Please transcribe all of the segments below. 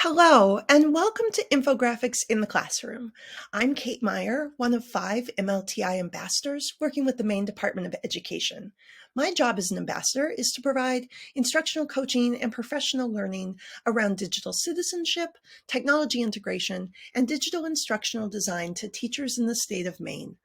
Hello, and welcome to Infographics in the Classroom. I'm Kate Meyer, one of 5 MLTI ambassadors working with the Maine Department of Education. My job as an ambassador is to provide instructional coaching and professional learning around digital citizenship, technology integration, and digital instructional design to teachers in the state of Maine.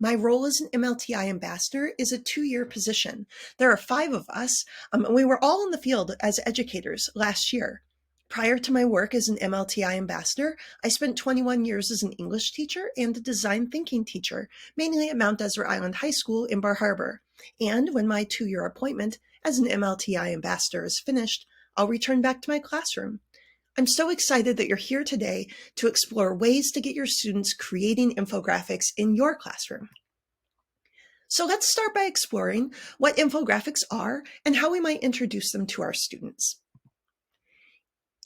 My role as an MLTI ambassador is a 2-year position. There are 5 of us, and we were all in the field as educators last year. Prior to my work as an MLTI ambassador, I spent 21 years as an English teacher and a design thinking teacher, mainly at Mount Desert Island High School in Bar Harbor. And when my 2-year appointment as an MLTI ambassador is finished, I'll return back to my classroom. I'm so excited that you're here today to explore ways to get your students creating infographics in your classroom. So let's start by exploring what infographics are and how we might introduce them to our students.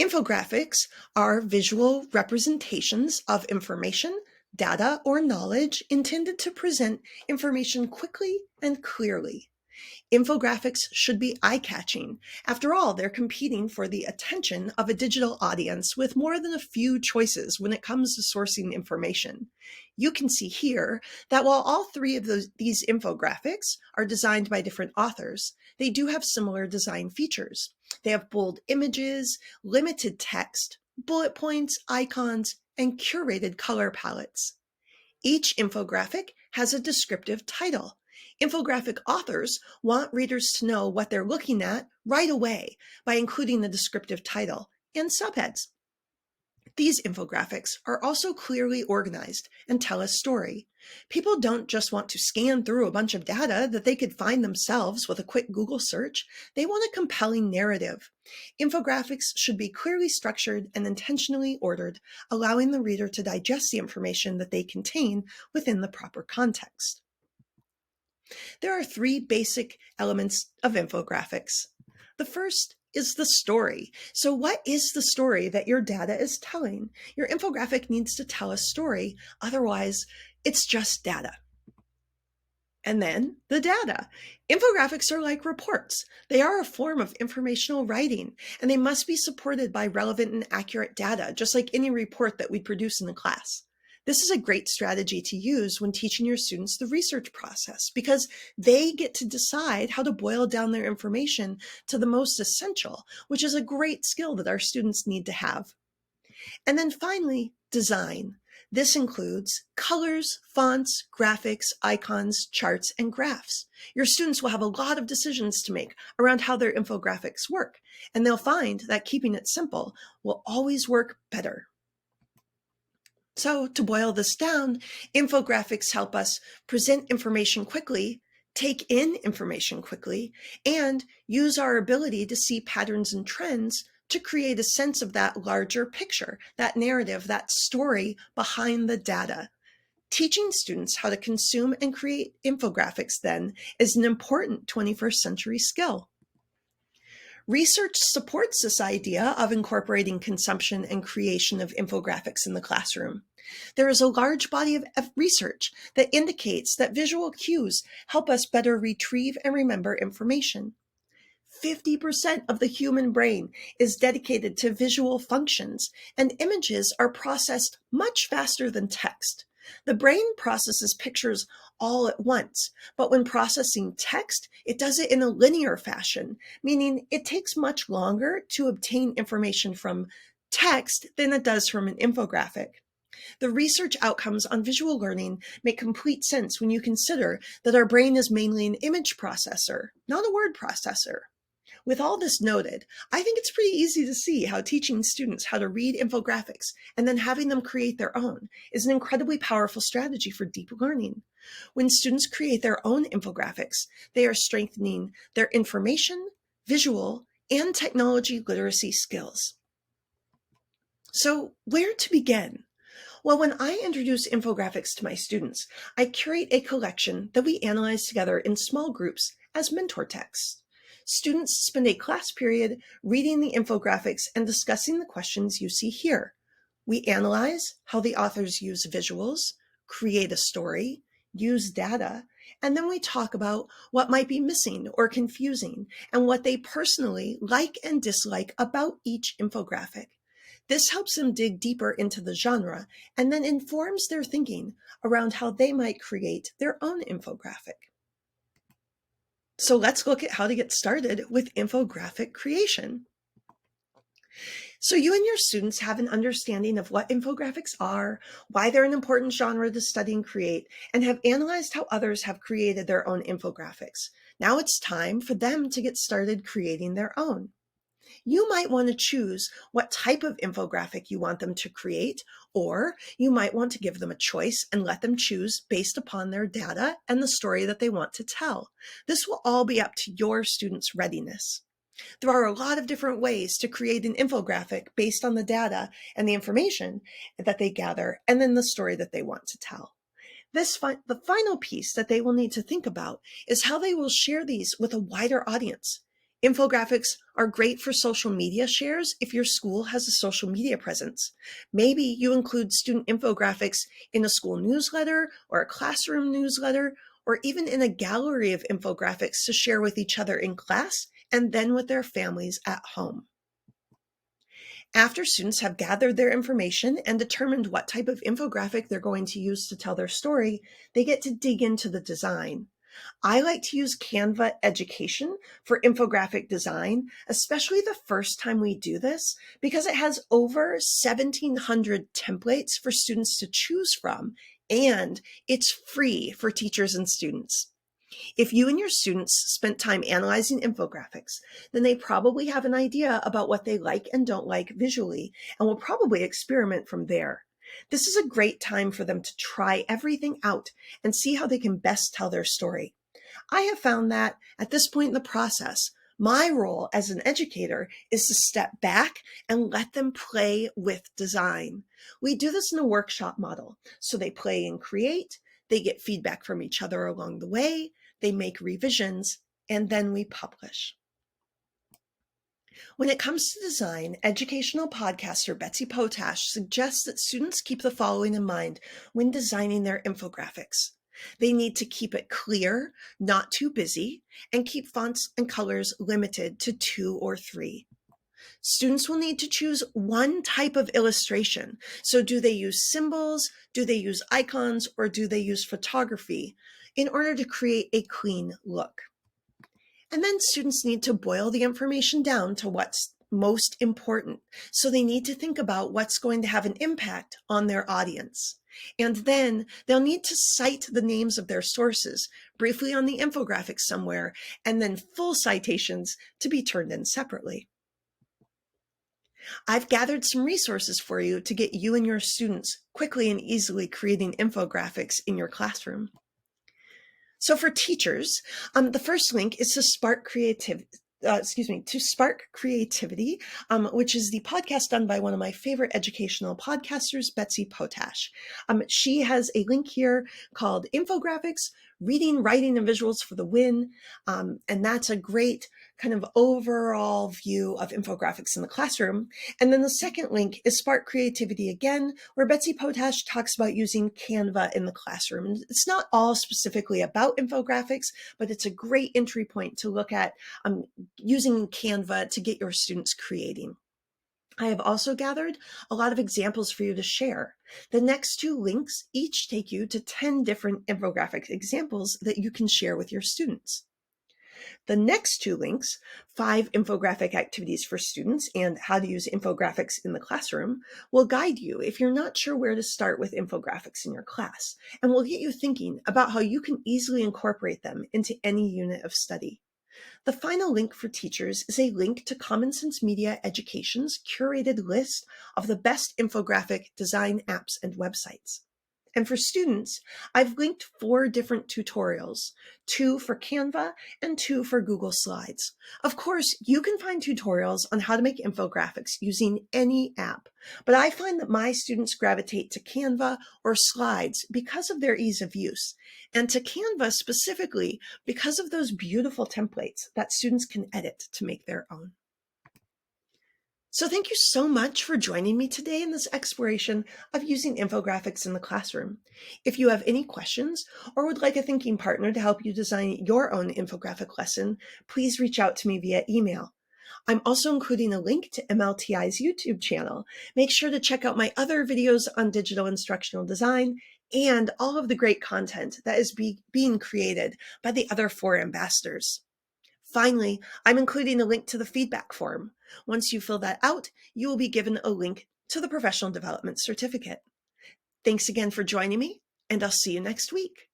Infographics are visual representations of information, data, or knowledge intended to present information quickly and clearly. Infographics should be eye-catching. After all, they're competing for the attention of a digital audience with more than a few choices when it comes to sourcing information. You can see here that while all 3 of these infographics are designed by different authors, they do have similar design features. They have bold images, limited text, bullet points, icons, and curated color palettes. Each infographic has a descriptive title. Infographic authors want readers to know what they're looking at right away by including the descriptive title and subheads. These infographics are also clearly organized and tell a story. People don't just want to scan through a bunch of data that they could find themselves with a quick Google search. They want a compelling narrative. Infographics should be clearly structured and intentionally ordered, allowing the reader to digest the information that they contain within the proper context. There are 3 basic elements of infographics. The first is the story. So what is the story that your data is telling? Your infographic needs to tell a story, otherwise it's just data. And then the data. Infographics are like reports. They are a form of informational writing, and they must be supported by relevant and accurate data, just like any report that we produce in the class. This is a great strategy to use when teaching your students the research process because they get to decide how to boil down their information to the most essential, which is a great skill that our students need to have. And then finally, design. This includes colors, fonts, graphics, icons, charts, and graphs. Your students will have a lot of decisions to make around how their infographics work, and they'll find that keeping it simple will always work better. So to boil this down, infographics help us present information quickly, take in information quickly, and use our ability to see patterns and trends to create a sense of that larger picture, that narrative, that story behind the data. Teaching students how to consume and create infographics then is an important 21st century skill. Research supports this idea of incorporating consumption and creation of infographics in the classroom. There is a large body of research that indicates that visual cues help us better retrieve and remember information. 50% of the human brain is dedicated to visual functions, and images are processed much faster than text. The brain processes pictures all at once, but when processing text, it does it in a linear fashion, meaning it takes much longer to obtain information from text than it does from an infographic. The research outcomes on visual learning make complete sense when you consider that our brain is mainly an image processor, not a word processor. With all this noted, I think it's pretty easy to see how teaching students how to read infographics and then having them create their own is an incredibly powerful strategy for deep learning. When students create their own infographics, they are strengthening their information, visual, and technology literacy skills. So where to begin? Well, when I introduce infographics to my students, I curate a collection that we analyze together in small groups as mentor texts. Students spend a class period reading the infographics and discussing the questions you see here. We analyze how the authors use visuals, create a story, use data, and then we talk about what might be missing or confusing and what they personally like and dislike about each infographic. This helps them dig deeper into the genre and then informs their thinking around how they might create their own infographic. So let's look at how to get started with infographic creation. So you and your students have an understanding of what infographics are, why they're an important genre to study and create, and have analyzed how others have created their own infographics. Now it's time for them to get started creating their own. You might want to choose what type of infographic you want them to create, or you might want to give them a choice and let them choose based upon their data and the story that they want to tell. This will all be up to your students' readiness. There are a lot of different ways to create an infographic based on the data and the information that they gather, and then the story that they want to tell. The final piece that they will need to think about is how they will share these with a wider audience. Infographics are great for social media shares if your school has a social media presence. Maybe you include student infographics in a school newsletter or a classroom newsletter, or even in a gallery of infographics to share with each other in class and then with their families at home. After students have gathered their information and determined what type of infographic they're going to use to tell their story, they get to dig into the design. I like to use Canva Education for infographic design, especially the first time we do this, because it has over 1,700 templates for students to choose from, and it's free for teachers and students. If you and your students spent time analyzing infographics, then they probably have an idea about what they like and don't like visually, and will probably experiment from there. This is a great time for them to try everything out and see how they can best tell their story. I have found that at this point in the process, my role as an educator is to step back and let them play with design. We do this in a workshop model. So they play and create, they get feedback from each other along the way, they make revisions, and then we publish. When it comes to design, educational podcaster Betsy Potash suggests that students keep the following in mind when designing their infographics. They need to keep it clear, not too busy, and keep fonts and colors limited to 2 or 3. Students will need to choose one type of illustration. So do they use symbols, do they use icons, or do they use photography in order to create a clean look? And then students need to boil the information down to what's most important. So they need to think about what's going to have an impact on their audience. And then they'll need to cite the names of their sources briefly on the infographic somewhere, and then full citations to be turned in separately. I've gathered some resources for you to get you and your students quickly and easily creating infographics in your classroom. So for teachers, the first link is to Spark Creativity, which is the podcast done by one of my favorite educational podcasters, Betsy Potash. She has a link here called Infographics, Reading, Writing, and Visuals for the Win. And that's a great kind of overall view of infographics in the classroom. And then the second link is Spark Creativity again, where Betsy Potash talks about using Canva in the classroom. And it's not all specifically about infographics, but it's a great entry point to look at using Canva to get your students creating. I have also gathered a lot of examples for you to share. The next 2 links each take you to 10 different infographic examples that you can share with your students. The next 2 links, 5 infographic activities for students and how to use infographics in the classroom, will guide you if you're not sure where to start with infographics in your class, and will get you thinking about how you can easily incorporate them into any unit of study. The final link for teachers is a link to Common Sense Media Education's curated list of the best infographic design apps and websites. And for students, I've linked 4 different tutorials, 2 for Canva and 2 for Google Slides. Of course, you can find tutorials on how to make infographics using any app, but I find that my students gravitate to Canva or Slides because of their ease of use, and to Canva specifically because of those beautiful templates that students can edit to make their own. So thank you so much for joining me today in this exploration of using infographics in the classroom. If you have any questions or would like a thinking partner to help you design your own infographic lesson, please reach out to me via email. I'm also including a link to MLTI's YouTube channel. Make sure to check out my other videos on digital instructional design and all of the great content that is being created by the other 4 ambassadors. Finally, I'm including a link to the feedback form. Once you fill that out, you will be given a link to the professional development certificate. Thanks again for joining me, and I'll see you next week.